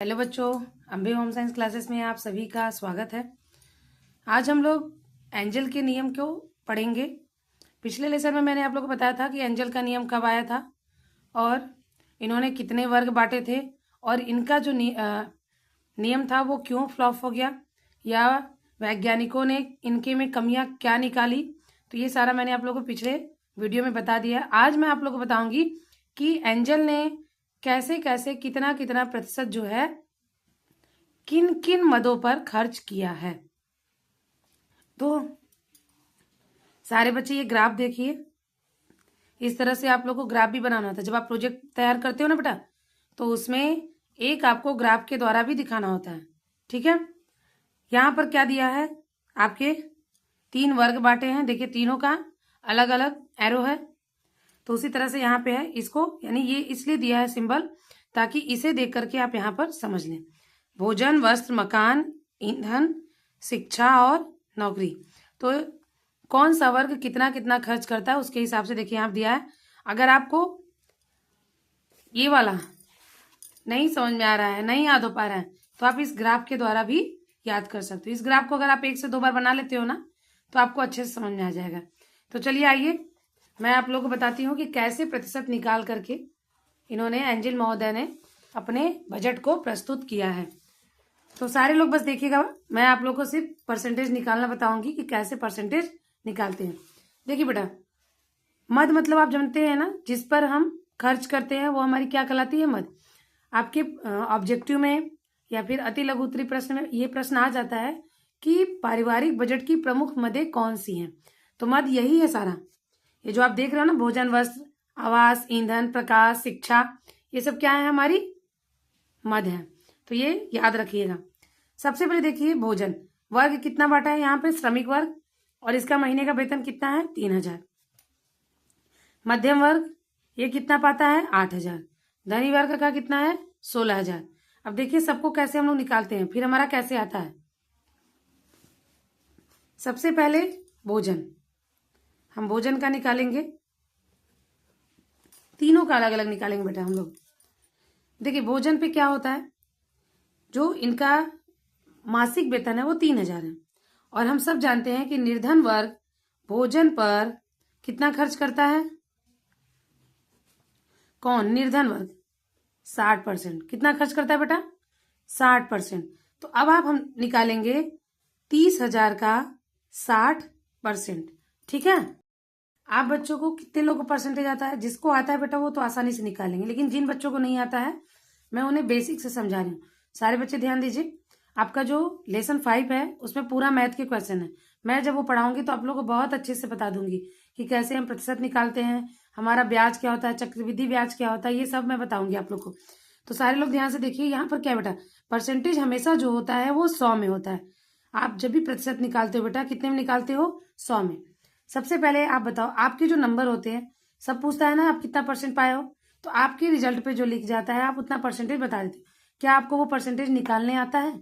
Hello बच्चों, Ambe home science classes में आप सभी का स्वागत है। आज हम लोग एंजल के नियम को पढ़ेंगे। पिछले लेसन में मैंने आप लोगों को बताया था कि एंजल का नियम कब आया था और इन्होंने कितने वर्ग बांटे थे और इनका जो नियम था वो क्यों फ्लॉप हो गया या वैज्ञानिकों ने इनके में कमियां क्या निकाली। तो ये सारा मैंने आप लोगों को पिछले वीडियो में बता दिया। आज मैं आप लोगों को बताऊंगी कि एंजल ने कैसे कैसे कितना कितना प्रतिशत जो है किन किन मदों पर खर्च किया है। तो सारे बच्चे ये ग्राफ देखिए। इस तरह से आप लोग को ग्राफ भी बनाना होता है। जब आप प्रोजेक्ट तैयार करते हो ना बेटा, तो उसमें एक आपको ग्राफ के द्वारा भी दिखाना होता है। ठीक है, यहाँ पर क्या दिया है, आपके 3 वर्ग बांटे हैं। देखिए तीनों का अलग अलग एरो है। तो उसी तरह से यहाँ पे है, इसको यानी ये इसलिए दिया है सिंबल ताकि इसे देख करके आप यहाँ पर समझ लें। भोजन, वस्त्र, मकान, ईंधन, शिक्षा और नौकरी। तो कौन सा वर्ग कितना कितना खर्च करता है उसके हिसाब से देखिए यहाँ दिया है। अगर आपको ये वाला नहीं समझ में आ रहा है, नहीं याद हो पा रहा है, तो आप इस ग्राफ के द्वारा भी याद कर सकते हो। इस ग्राफ को अगर आप 1 से 2 बार बना लेते हो ना, तो आपको अच्छे से समझ में आ जाएगा। तो चलिए आइए मैं आप लोगों को बताती हूँ कि कैसे प्रतिशत निकाल करके इन्होंने एंजल महोदय ने अपने बजट को प्रस्तुत किया है। तो सारे लोग बस देखिएगा, मैं आप लोगों को सिर्फ परसेंटेज निकालना बताऊंगी कि कैसे परसेंटेज निकालते हैं। देखिए बेटा, मद मतलब आप जानते हैं ना, जिस पर हम खर्च करते हैं वो हमारी क्या कहलाती है, मद। आपके ऑब्जेक्टिव में या फिर अति लघु उत्तरीय प्रश्न में ये प्रश्न आ जाता है कि पारिवारिक बजट की प्रमुख मदें कौन सी हैं। तो मद यही है सारा। ये जो आप देख रहे हो ना, भोजन, वस्त्र, आवास, ईंधन, प्रकाश, शिक्षा, ये सब क्या है, हमारी मद है। तो ये याद रखिएगा। सबसे पहले देखिए भोजन वर्ग कितना बांटा है यहाँ पे, श्रमिक वर्ग, और इसका महीने का वेतन कितना है, 3000। मध्यम वर्ग ये कितना पाता है, 8000। धनी वर्ग का कितना है, 16000। अब देखिए सबको कैसे हम लोग निकालते हैं, फिर हमारा कैसे आता है। सबसे पहले भोजन, हम भोजन का निकालेंगे, तीनों का अलग अलग निकालेंगे बेटा हम लोग। देखिए भोजन पे क्या होता है, जो इनका मासिक वेतन है वो 3000 है, और हम सब जानते हैं कि निर्धन वर्ग भोजन पर कितना खर्च करता है, कौन, निर्धन वर्ग 60%। कितना खर्च करता है बेटा, 60%। तो अब आप हम निकालेंगे 30,000 का 60%। ठीक है, आप बच्चों को कितने लोगों को परसेंटेज आता है, जिसको आता है बेटा वो तो आसानी से निकालेंगे, लेकिन जिन बच्चों को नहीं आता है मैं उन्हें बेसिक से समझा रही हूँ। सारे बच्चे ध्यान दीजिए, आपका जो लेसन 5 है उसमें पूरा मैथ के क्वेश्चन है। मैं जब वो पढ़ाऊंगी तो आप लोगों को बहुत अच्छे से बता दूंगी कि कैसे हम प्रतिशत निकालते हैं, हमारा ब्याज क्या होता है, चक्रवृद्धि ब्याज क्या होता है, ये सब मैं बताऊंगी आप लोग को। तो सारे लोग ध्यान से देखिए, यहाँ पर क्या बेटा, परसेंटेज हमेशा जो होता है वो 100 में होता है। आप जब भी प्रतिशत निकालते हो बेटा, कितने में निकालते हो, 100 में। सबसे पहले आप बताओ, आपके जो नंबर होते हैं, सब पूछता है ना आप कितना परसेंट पाए हो, तो आपके रिजल्ट पे जो लिख जाता है आप उतना परसेंटेज बता देते हो। क्या आपको वो परसेंटेज निकालने आता है?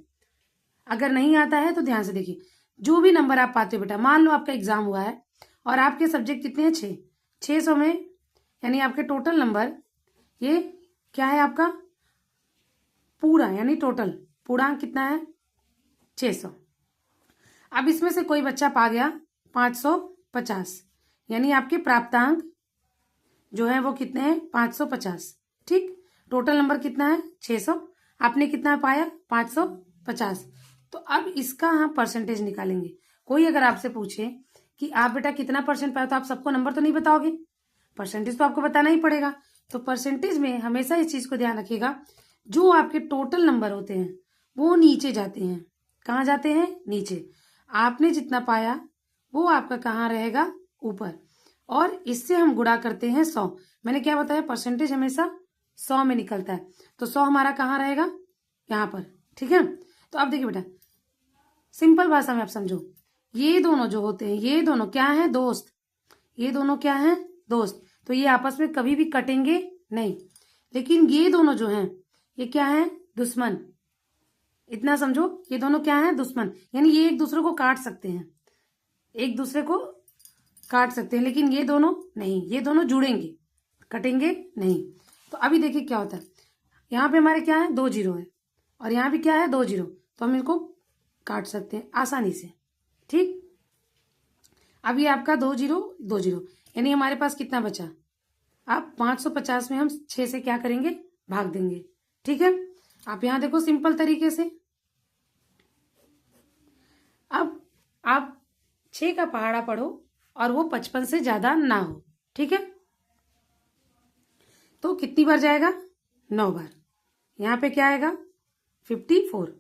अगर नहीं आता है तो ध्यान से देखिए, जो भी नंबर आप पाते हो बेटा, मान लो आपका एग्जाम हुआ है और आपके सब्जेक्ट कितने हैं, 600 में, यानी आपके टोटल नंबर, ये क्या है आपका पूरा, यानी टोटल पूर्णांक कितना है, 600। अब इसमें से कोई बच्चा पा गया 550, यानी आपके प्राप्तांक जो है वो कितने हैं, 550। ठीक, टोटल नंबर कितना है, 600, आपने कितना पाया, 550। तो अब इसका हम परसेंटेज निकालेंगे। कोई अगर आपसे पूछे कि आप बेटा कितना परसेंट पाए, तो आप सबको नंबर तो नहीं बताओगे, परसेंटेज तो आपको बताना ही पड़ेगा। तो परसेंटेज में हमेशा इस चीज को ध्यान रखिएगा, जो आपके टोटल नंबर होते हैं वो नीचे जाते हैं। कहाँ जाते हैं, नीचे। आपने जितना पाया वो आपका कहाँ रहेगा, ऊपर, और इससे हम गुणा करते हैं 100। मैंने क्या बताया, परसेंटेज हमेशा 100 में निकलता है, तो 100 हमारा कहाँ रहेगा, यहाँ पर। ठीक है, तो अब देखिए बेटा, सिंपल भाषा में आप समझो, ये दोनों जो होते हैं, ये दोनों क्या है, दोस्त। ये दोनों क्या है, दोस्त। तो ये आपस में कभी भी कटेंगे नहीं। लेकिन ये दोनों जो हैं, ये क्या है, दुश्मन। इतना समझो, ये दोनों क्या है, दुश्मन, यानी ये एक दूसरे को काट सकते हैं, एक दूसरे को काट सकते हैं, लेकिन ये दोनों नहीं, ये दोनों जुड़ेंगे, कटेंगे नहीं। तो अभी देखिए क्या होता है, यहाँ पे हमारे क्या है, 2 जीरो है, और यहाँ भी क्या है 2 जीरो, तो हम इनको काट सकते हैं आसानी से। ठीक, अब ये आपका 2 जीरो 2 जीरो, यानी हमारे पास कितना बचा। अब 550 में हम 6 से क्या करेंगे, भाग देंगे। ठीक है, आप यहां देखो सिंपल तरीके से। अब आप 6 का पहाड़ा पढ़ो और वो 55 से ज्यादा ना हो। ठीक है, तो कितनी बार जाएगा, 9 बार। यहाँ पे क्या आएगा 54।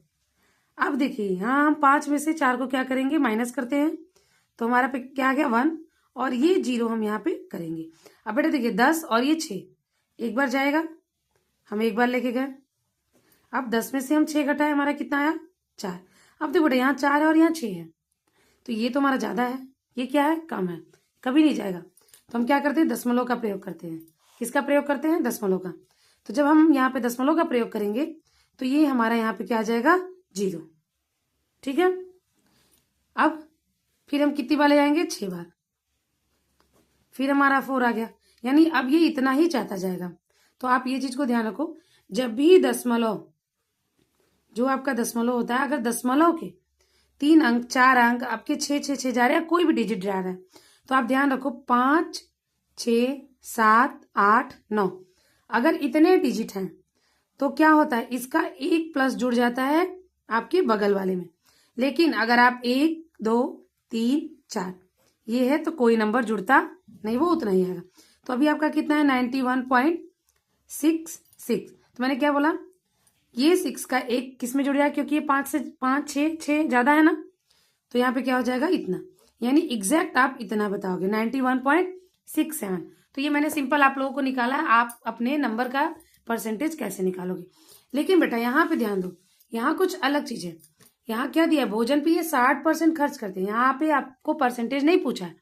अब देखिए यहाँ हम 5 में से 4 को क्या करेंगे, माइनस करते हैं, तो हमारा पे क्या आ गया 1, और ये 0 हम यहाँ पे करेंगे। अब बेटा देखिए 10 और ये 6 एक बार जाएगा, हम एक बार लेके गए। अब 10 में से हम 6 घटाए, हमारा कितना आया 4। अब देखो बेटा यहाँ 4 है और यहाँ 6 है, तो ये तो हमारा ज्यादा है, ये क्या है कम है, कभी नहीं जाएगा। तो हम क्या करते हैं, दशमलव का प्रयोग करते हैं। किसका प्रयोग करते हैं, दशमलव का। तो जब हम यहाँ पे दशमलव का प्रयोग करेंगे तो ये हमारा यहाँ पे क्या आ जाएगा 0। ठीक है, अब फिर हम कितनी बार ले जाएंगे, 6 बार, फिर हमारा 4 आ गया, यानी अब ये इतना ही जाता जाएगा। तो आप ये चीज को ध्यान रखो, जब भी दशमलव, जो आपका दशमलव होता है, अगर दशमलव के 3 अंक 4 अंक आपके 6 6 6 जा रहे हैं, कोई भी डिजिट जा रहा है, तो आप ध्यान रखो 5 6 7 8 9, अगर इतने डिजिट हैं तो क्या होता है, इसका 1 प्लस जुड़ जाता है आपके बगल वाले में। लेकिन अगर आप 1 2 3 4 ये है तो कोई नंबर जुड़ता नहीं, वो उतना ही आएगा। तो अभी आपका कितना है 91.66। तो मैंने क्या बोला, ये 6 का 1 किस में जुड़ जाएगा, क्योंकि ये 5 से 5 6 ज्यादा है ना, तो यहाँ पे क्या हो जाएगा इतना, यानी एग्जैक्ट आप इतना बताओगे 91.67। तो ये मैंने सिंपल आप लोगों को निकाला, आप अपने नंबर का परसेंटेज कैसे निकालोगे। लेकिन बेटा यहाँ पे ध्यान दो, यहाँ कुछ अलग चीज है। यहाँ क्या दिया, भोजन पे ये 60% खर्च करते हैं। यहाँ पे आपको परसेंटेज नहीं पूछा है,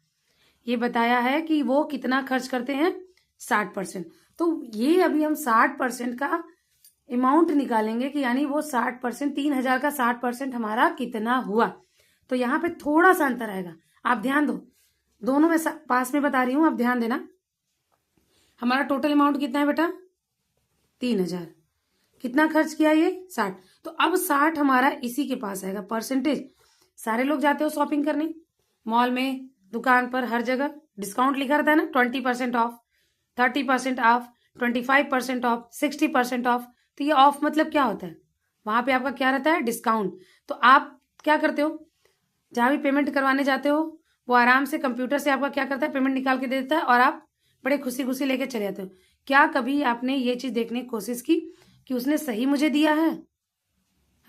ये बताया है कि वो कितना खर्च करते हैं 60%। तो ये अभी हम 60% का अमाउंट निकालेंगे कि यानी वो 60%, 3000 का 60% हमारा कितना हुआ। तो यहाँ पे थोड़ा सा अंतर आएगा, आप ध्यान दो, दोनों में पास में बता रही हूं, आप ध्यान देना। हमारा टोटल अमाउंट कितना है बेटा 3000, कितना खर्च किया ये 60। तो अब 60 हमारा इसी के पास आएगा परसेंटेज। सारे लोग जाते हो शॉपिंग करने, मॉल में, दुकान पर, हर जगह डिस्काउंट लिखा रहता है ना, 20% ऑफ, 30% ऑफ, 25% ऑफ, 60% ऑफ। तो ये ऑफ मतलब क्या होता है, वहां पे आपका क्या रहता है, डिस्काउंट। तो आप क्या करते हो, जहां भी पेमेंट करवाने जाते हो, वो आराम से कंप्यूटर से आपका क्या करता है, पेमेंट निकाल के दे देता है और आप बड़े खुशी खुशी लेके चले जाते हो। क्या कभी आपने ये चीज देखने की कोशिश की कि उसने सही मुझे दिया है।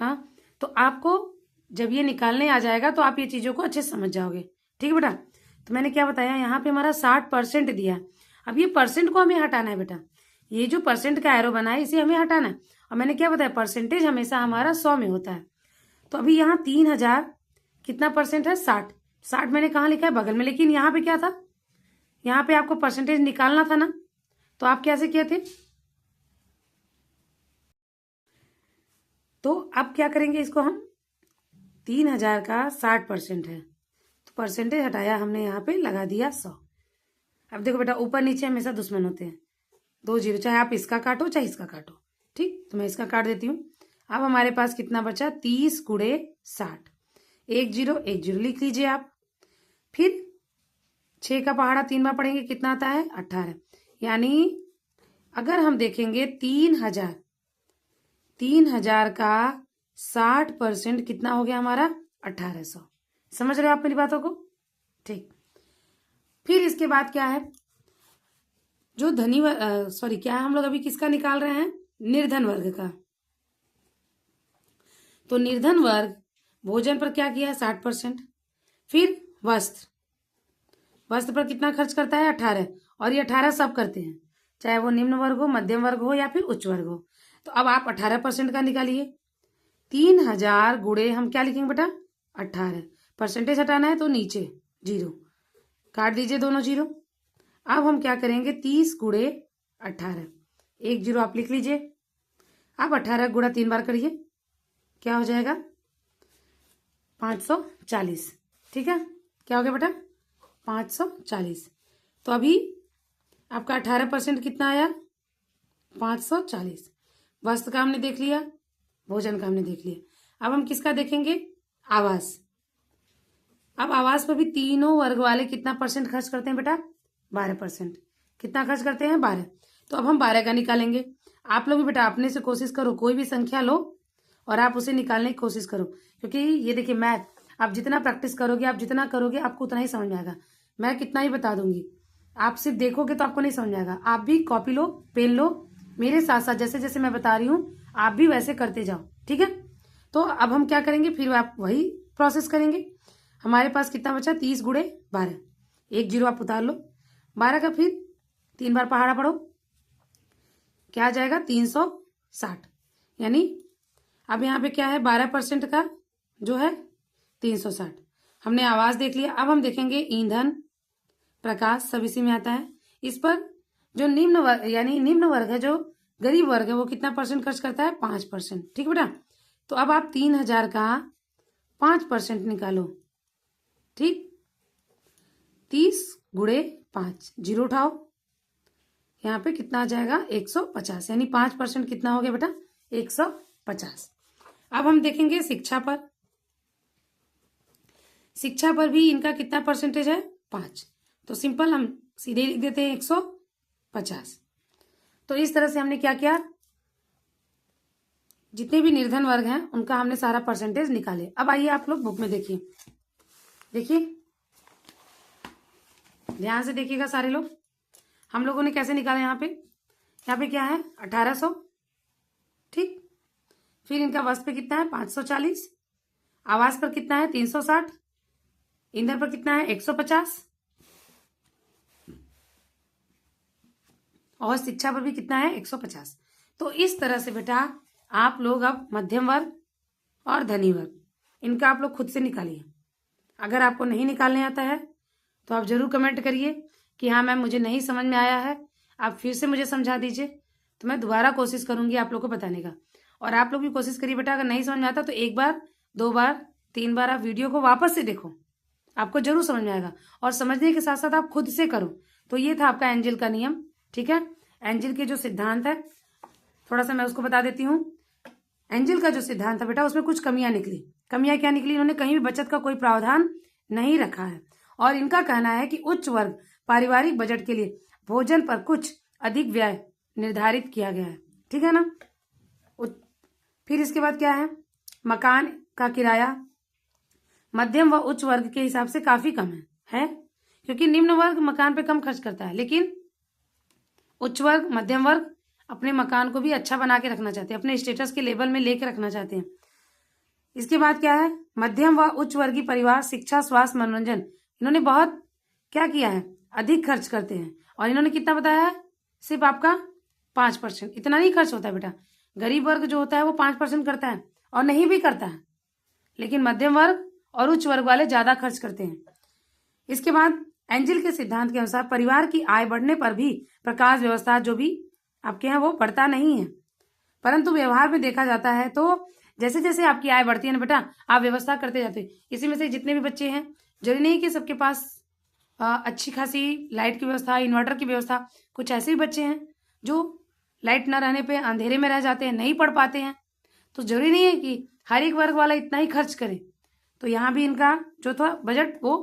हाँ, तो आपको जब ये निकालने आ जाएगा तो आप ये चीजों को अच्छे से समझ जाओगे। ठीक है बेटा, तो मैंने क्या बताया, यहाँ पे हमारा 60% दिया है। अब ये परसेंट को हमें हटाना है बेटा, ये जो परसेंट का एरो बना है इसे हमें हटाना है। और मैंने क्या बताया, परसेंटेज हमेशा हमारा 100 में होता है। तो अभी यहाँ 3000 कितना परसेंट है 60। 60 मैंने कहाँ लिखा है, बगल में, लेकिन यहाँ पे क्या था, यहाँ पे आपको परसेंटेज निकालना था ना, तो आप कैसे किए थे। तो अब क्या करेंगे, इसको हम 3000 का 60% है, तो परसेंटेज हटाया हमने, यहाँ पे लगा दिया 100। अब देखो बेटा ऊपर नीचे हमेशा दुश्मन होते हैं, 2 जीरो, चाहे आप इसका काटो चाहे इसका काटो। ठीक, तो मैं इसका काट देती हूँ। अब हमारे पास कितना बचा, 30 गुणे 60, 1 जीरो 1 जीरो लिख लीजिए आप। फिर 6 का पहाड़ा 3 बार पढ़ेंगे, कितना आता है 18। यानी अगर हम देखेंगे 3000 का 60% कितना हो गया हमारा 1800। समझ रहे हो आप मेरी बातों को। ठीक, फिर इसके बाद क्या है, जो धनी सॉरी क्या हम लोग अभी किसका निकाल रहे हैं, निर्धन वर्ग का। तो निर्धन वर्ग भोजन पर क्या किया है 60%। फिर वस्त्र पर कितना खर्च करता है 18, और ये 18 सब करते हैं, चाहे वो निम्न वर्ग हो, मध्यम वर्ग हो या फिर उच्च वर्ग हो। तो अब आप 18% का निकालिए। 3000 गुणे हम क्या लिखेंगे बेटा 18, परसेंटेज हटाना है तो नीचे जीरो, काट दीजिए दोनों जीरो। अब हम क्या करेंगे 30 गुणे 18, 1 जीरो आप लिख लीजिए। अब 18 गुणा 3 बार करिए, क्या हो जाएगा 540। ठीक है, क्या हो गया बेटा 540। तो अभी आपका 18% कितना आया 540। वस्त्र का हमने देख लिया, भोजन का हमने देख लिया। अब हम किसका देखेंगे? आवास। अब आवास पर भी तीनों वर्ग वाले कितना परसेंट खर्च करते हैं बेटा? 12%। कितना खर्च करते हैं? 12। तो अब हम 12 का निकालेंगे। आप लोग भी बेटा अपने से कोशिश करो, कोई भी संख्या लो और आप उसे निकालने की कोशिश करो, क्योंकि ये देखिए मैथ आप जितना प्रैक्टिस करोगे, आप जितना करोगे, आपको उतना ही समझ में आएगा। मैं कितना ही बता दूंगी, आप सिर्फ देखोगे तो आपको नहीं समझ में आएगा। आप भी कॉपी लो, पेन लो, मेरे साथ साथ जैसे जैसे मैं बता रही हूँ आप भी वैसे करते जाओ, ठीक है? तो अब हम क्या करेंगे, फिर आप वही प्रोसेस करेंगे। हमारे पास कितना बचा? 30 गुणे 12। एक जीरो आप उतार लो। 12 का फिर 3 बार पहाड़ा पढ़ो, क्या आ जाएगा? 360। यानी अब यहाँ पे क्या है? 12% का जो है 360। हमने आवाज देख लिया। अब हम देखेंगे ईंधन, प्रकाश, सब इसी में आता है। इस पर जो निम्न वर्ग यानी निम्न वर्ग है, जो गरीब वर्ग है, वो कितना परसेंट खर्च करता है? 5%। ठीक है बेटा? तो अब आप 3000 का 5% निकालो। ठीक, 30 गुणे 5, जीरो उठाओ, यहाँ पे कितना आ जाएगा? 150। यानी 5% कितना हो गया बेटा? 150। अब हम देखेंगे शिक्षा पर। शिक्षा पर भी इनका कितना परसेंटेज है? 5। तो सिंपल हम सीधे लिख देते हैं 150। तो इस तरह से हमने क्या किया, जितने भी निर्धन वर्ग हैं उनका हमने सारा परसेंटेज निकाले। अब आइए आप लोग बुक में देखिए, देखिए ध्यान से देखिएगा सारे लोग। हम लोगों ने कैसे निकाला? यहाँ पे क्या है? 1800। ठीक, फिर इनका वस्त्र पे कितना है? 540। आवास पर कितना है? 360। ईंधन पर कितना है? 150। और शिक्षा पर भी कितना है? 150। तो इस तरह से बेटा आप लोग अब मध्यम वर्ग और धनी वर्ग इनका आप लोग खुद से निकालिए। अगर आपको नहीं निकालने आता है तो आप जरूर कमेंट करिए कि हाँ मैम मुझे नहीं समझ में आया है, आप फिर से मुझे समझा दीजिए, तो मैं दोबारा कोशिश करूंगी आप लोग को बताने का। और आप लोग भी कोशिश करिए बेटा, अगर नहीं समझ में आता तो 1 बार 2 बार 3 बार आप वीडियो को वापस से देखो, आपको जरूर समझ में आएगा। और समझने के साथ साथ आप खुद से करो। तो ये था आपका एंजल का नियम। ठीक है, एंजल के जो सिद्धांत है थोड़ा सा मैं उसको बता देती हूँ। एंजल का जो सिद्धांत है बेटा, उसमें कुछ कमियां निकली। कमियां क्या निकली? इन्होंने कहीं भी बचत का कोई प्रावधान नहीं रखा है। और इनका कहना है कि उच्च वर्ग पारिवारिक बजट के लिए भोजन पर कुछ अधिक व्यय निर्धारित किया गया है। ठीक है ना? फिर इसके बाद क्या है? मकान का किराया मध्यम व उच्च वर्ग के हिसाब से काफी कम है, क्योंकि निम्न वर्ग मकान पे कम खर्च करता है, लेकिन उच्च वर्ग मध्यम वर्ग अपने मकान को भी अच्छा बना के रखना चाहते हैं, अपने स्टेटस के लेवल में लेके रखना चाहते हैं। इसके बाद क्या है? मध्यम व उच्च वर्गीय परिवार शिक्षा, स्वास्थ्य, मनोरंजन इन्होंने बहुत क्या किया है? अधिक खर्च करते हैं। और इन्होंने कितना बताया है? सिर्फ आपका 5%। इतना नहीं खर्च होता है बेटा। गरीब वर्ग जो होता है वो 5% करता है और नहीं भी करता है, लेकिन मध्यम वर्ग और उच्च वर्ग वाले ज्यादा खर्च करते हैं। इसके बाद एंजल के सिद्धांत के अनुसार परिवार की आय बढ़ने पर भी प्रकाश व्यवस्था जो भी आपके यहाँ वो बढ़ता नहीं है, परंतु व्यवहार में देखा जाता है तो जैसे जैसे आपकी आय बढ़ती है ना बेटा, आप व्यवस्था करते जाते हैं। इसी में से जितने भी बच्चे हैं, जरूरी नहीं कि सबके पास अच्छी खासी लाइट की व्यवस्था, इन्वर्टर की व्यवस्था, कुछ ऐसे भी बच्चे हैं जो लाइट न रहने पे अंधेरे में रह जाते हैं, नहीं पढ़ पाते हैं। तो जरूरी नहीं है कि हर एक वर्ग वाला इतना ही खर्च करे। तो यहाँ भी इनका जो था बजट वो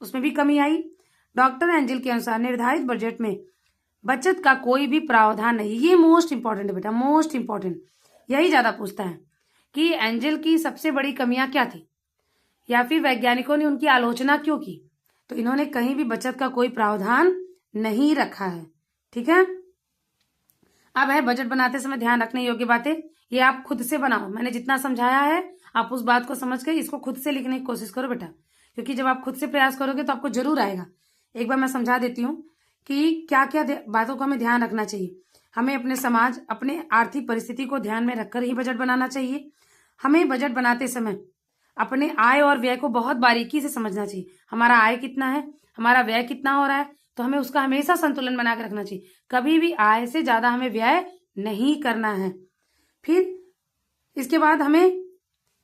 उसमें भी कमी आई। डॉक्टर एंजल के अनुसार निर्धारित बजट में बचत का कोई भी प्रावधान नहीं। ये मोस्ट इंपॉर्टेंट है बेटा, मोस्ट इंपॉर्टेंट। यही ज्यादा पूछता है कि एंजल की सबसे बड़ी कमियां क्या थी, या फिर वैज्ञानिकों ने उनकी आलोचना क्यों की। तो इन्होंने कहीं भी बचत का कोई प्रावधान नहीं रखा है। ठीक है, अब है बजट बनाते समय ध्यान रखने योग्य बातें। ये आप खुद से बनाओ। मैंने जितना समझाया है आप उस बात को समझ के इसको खुद से लिखने की कोशिश करो बेटा, क्योंकि जब आप खुद से प्रयास करोगे तो आपको जरूर आएगा। एक बार मैं समझा देती हूँ कि क्या क्या बातों को हमें ध्यान रखना चाहिए। हमें अपने समाज, अपने आर्थिक परिस्थिति को ध्यान में रखकर ही बजट बनाना चाहिए। हमें बजट बनाते समय अपने आय और व्यय को बहुत बारीकी से समझना चाहिए। हमारा आय कितना है, हमारा व्यय कितना हो रहा है, तो हमें उसका हमेशा संतुलन बना के रखना चाहिए। कभी भी आय से ज्यादा हमें व्यय नहीं करना है। फिर इसके बाद हमें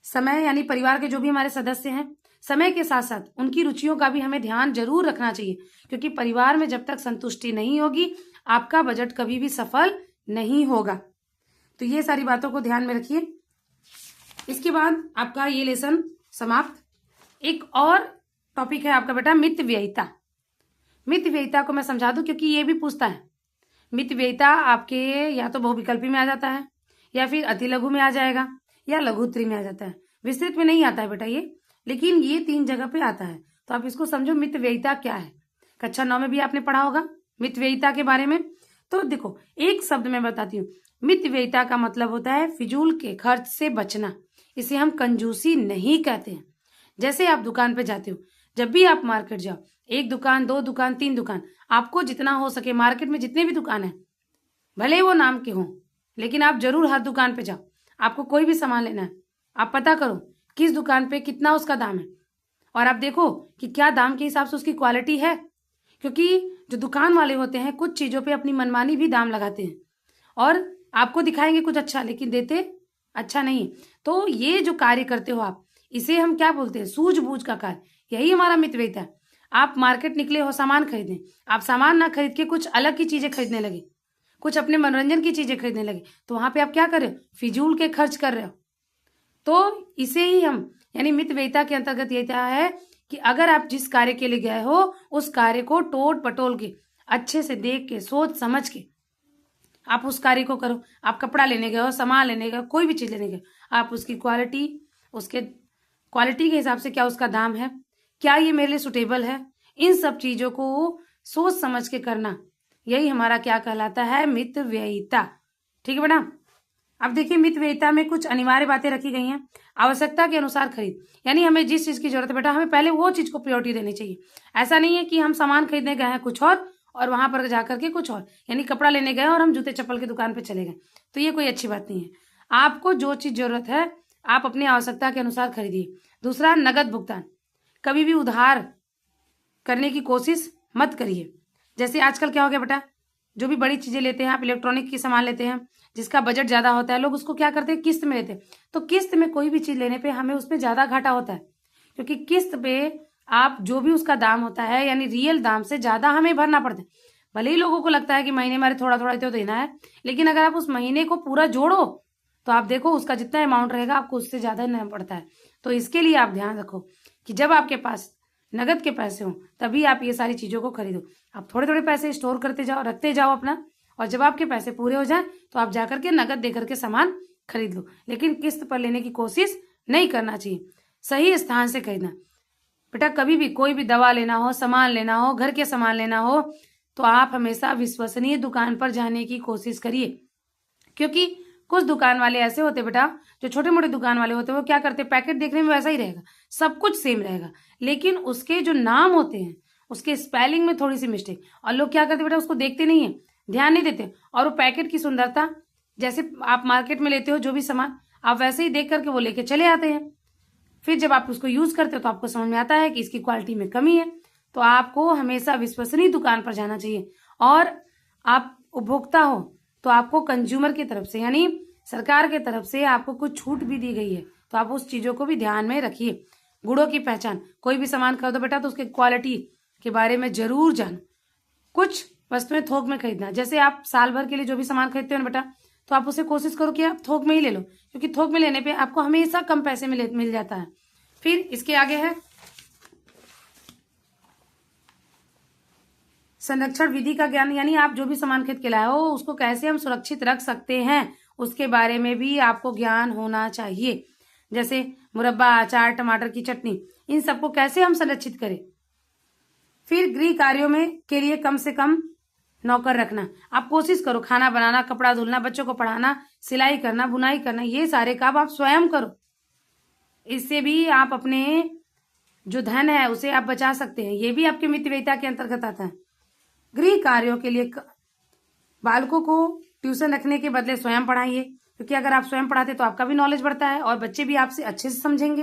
समय यानी परिवार के जो भी हमारे सदस्य हैं, समय के साथ साथ उनकी रुचियों का भी हमें ध्यान जरूर रखना चाहिए, क्योंकि परिवार में जब तक संतुष्टि नहीं होगी आपका बजट कभी भी सफल नहीं होगा। तो ये सारी बातों को ध्यान में रखिए। इसके बाद आपका ये लेसन समाप्त। एक और टॉपिक है आपका बेटा मित व्ययिता। मित व्ययिता को मैं समझा दूं क्योंकि ये भी पूछता है। मित व्ययिता आपके या तो बहुविकल्पी में आ जाता है, या फिर अति लघु में आ जाएगा, या लघुत्तरी में आ जाता है। विस्तृत में नहीं आता है बेटा ये, लेकिन ये 3 जगह पे आता है। तो आप इसको समझो मित व्ययिता क्या है। कक्षा 9 में भी आपने पढ़ा होगा मित व्ययिता के बारे में। तो देखो एक शब्द में बताती हूँ। मित व्ययिता का मतलब होता है फिजूल के खर्च से बचना। इसे हम कंजूसी नहीं कहते हैं। जैसे आप दुकान पे जाते हो, जब भी आप मार्केट जाओ, 1 दुकान, 2 दुकान, 3 दुकान, आपको जितना हो सके मार्केट में जितने भी दुकान है, भले वो नाम के हों, लेकिन आप जरूर हर दुकान पे जाओ। आपको कोई भी सामान लेना है, आप पता करो किस दुकान पे कितना उसका दाम है, और आप देखो कि क्या दाम के हिसाब से उसकी क्वालिटी है। क्योंकि जो दुकान वाले होते हैं कुछ चीजों पे अपनी मनमानी भी दाम लगाते हैं, और आपको दिखाएंगे कुछ अच्छा, लेकिन देते अच्छा नहीं। तो ये जो कार्य करते हो आप, इसे हम क्या बोलते हैं? सूझबूझ का कार्य। यही हमारा मित व्ययिता है। आप मार्केट निकले हो सामान खरीदने, आप सामान ना खरीद के कुछ अलग की चीजें खरीदने लगे, कुछ अपने मनोरंजन की चीजें खरीदने लगे, तो वहां पे आप क्या कर रहे हो? फिजूल के खर्च कर रहे हो। तो इसे ही हम यानी मित व्ययिता के अंतर्गत ये क्या है कि अगर आप जिस कार्य के लिए गए हो उस कार्य को टोट पटोल के अच्छे से देख के सोच समझ के आप उस कार्य को करो। आप कपड़ा लेने गए हो, सामान लेने गए हो, कोई भी चीज लेने गए, आप उसकी क्वालिटी, उसके क्वालिटी के हिसाब से क्या उसका दाम है, क्या ये मेरे लिए सुटेबल है, इन सब चीजों को सोच समझ के करना, यही हमारा क्या कहलाता है? मित व्ययिता। ठीक है बेटा। अब देखिए मित व्ययिता में कुछ अनिवार्य बातें रखी गई हैं। आवश्यकता के अनुसार खरीद, यानी हमें जिस चीज की जरूरत है बेटा, हमें पहले वो चीज को प्रायोरिटी देनी चाहिए। ऐसा नहीं है कि हम सामान खरीदने गए हैं कुछ और वहां पर जाकर के कुछ और, यानी कपड़ा लेने गए और हम जूते चप्पल की दुकान पे चले गए, तो ये कोई अच्छी बात नहीं है। आपको जो चीज जरूरत है आप अपनी आवश्यकता के अनुसार खरीदिए। दूसरा, नगद भुगतान। कभी भी उधार करने की कोशिश मत करिए। जैसे आजकल क्या हो गया बेटा, जो भी बड़ी चीजें लेते हैं, आप इलेक्ट्रॉनिक की सामान लेते हैं जिसका बजट ज्यादा होता है, लोग उसको क्या करते हैं? किस्त में लेते हैं। तो किस्त में कोई भी चीज लेने पे हमें उसमें ज्यादा घाटा होता है, क्योंकि किस्त पे आप जो भी उसका दाम होता है यानी रियल दाम से ज्यादा हमें भरना पड़ता है। भले ही लोगों को लगता है कि महीने में थोड़ा थोड़ा तो देना है, लेकिन अगर आप उस महीने को पूरा जोड़ो तो आप देखो उसका जितना अमाउंट रहेगा आपको उससे ज्यादा देना पड़ता है। तो इसके लिए आप ध्यान रखो कि जब आपके पास नगद के पैसे हों तभी आप ये सारी चीजों को खरीदो। आप थोड़े थोड़े पैसे स्टोर करते जाओ, रखते जाओ अपना, और जब आपके पैसे पूरे हो जाए तो आप जाकर के नगद देकर के सामान खरीद लो। लेकिन किस्त पर लेने की कोशिश नहीं करना चाहिए, सही स्थान से खरीदना। बेटा कभी भी कोई भी दवा लेना हो, सामान लेना हो, घर के सामान लेना हो, तो आप हमेशा विश्वसनीय दुकान पर जाने की कोशिश करिए। क्योंकि कुछ दुकान वाले ऐसे होते बेटा, जो छोटे मोटे दुकान वाले होते हैं, वो क्या करते हैं? पैकेट देखने में वैसा ही रहेगा, सब कुछ सेम रहेगा, लेकिन उसके जो नाम होते हैं उसके स्पेलिंग में थोड़ी सी मिस्टेक, और लोग क्या करते बेटा उसको देखते नहीं है, ध्यान नहीं देते, और वो पैकेट की सुंदरता, जैसे आप मार्केट में लेते हो जो भी सामान, आप वैसे ही देख करके वो लेके चले आते हैं। फिर जब आप उसको यूज करते हो तो आपको समझ में आता है कि इसकी क्वालिटी में कमी है। तो आपको हमेशा विश्वसनीय दुकान पर जाना चाहिए। और आप उपभोक्ता हो तो आपको कंज्यूमर की तरफ से यानी सरकार की तरफ से आपको कुछ छूट भी दी गई है, तो आप उस चीजों को भी ध्यान में रखिए। गुणों की पहचान, कोई भी सामान खरीदो बेटा तो उसके क्वालिटी के बारे में जरूर जानो। कुछ वस्तुएं थोक में खरीदना, जैसे आप साल भर के लिए जो भी सामान खरीदते हो ना बेटा, तो आप उसे कोशिश करो कि आप थोक में ही ले लो, क्योंकि थोक में लेने पे आपको हमेशा कम पैसे में मिल जाता है। फिर इसके आगे है संरक्षण विधि का ज्ञान, यानी आप जो भी सामान खरीद के लाए हो उसको कैसे हम सुरक्षित रख सकते हैं उसके बारे में भी आपको ज्ञान होना चाहिए। जैसे मुरब्बा, अचार, टमाटर की चटनी, इन सबको कैसे हम संरक्षित करें। फिर गृह कार्यों में के लिए कम से कम नौकर रखना। आप कोशिश करो खाना बनाना, कपड़ा धुलना, बच्चों को पढ़ाना, सिलाई करना, बुनाई करना, ये सारे काम आप स्वयं करो। इससे भी आप अपने जो धन है उसे आप बचा सकते हैं। ये भी आपके मित व्ययिता के अंतर्गत आता है। गृह कार्यों के लिए बालकों को ट्यूशन रखने के बदले स्वयं पढ़ाइए, क्योंकि अगर आप स्वयं पढ़ाते तो आपका भी नॉलेज बढ़ता है और बच्चे भी आपसे अच्छे से समझेंगे।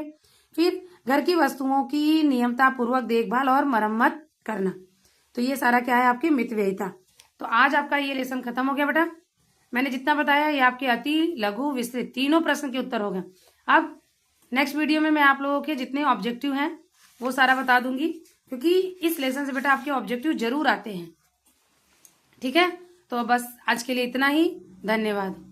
फिर घर की वस्तुओं की नियमता पूर्वक देखभाल और मरम्मत करना। तो ये सारा क्या है? आपकी मित व्ययिता। तो आज आपका ये लेसन खत्म हो गया बेटा। मैंने जितना बताया ये आपके अति, लघु, विस्तृत तीनों प्रश्न के उत्तर हो गए। अब नेक्स्ट वीडियो में मैं आप लोगों के जितने ऑब्जेक्टिव हैं वो सारा बता दूंगी, क्योंकि इस लेसन से बेटा आपके ऑब्जेक्टिव जरूर आते हैं। ठीक है, तो बस आज के लिए इतना ही। धन्यवाद।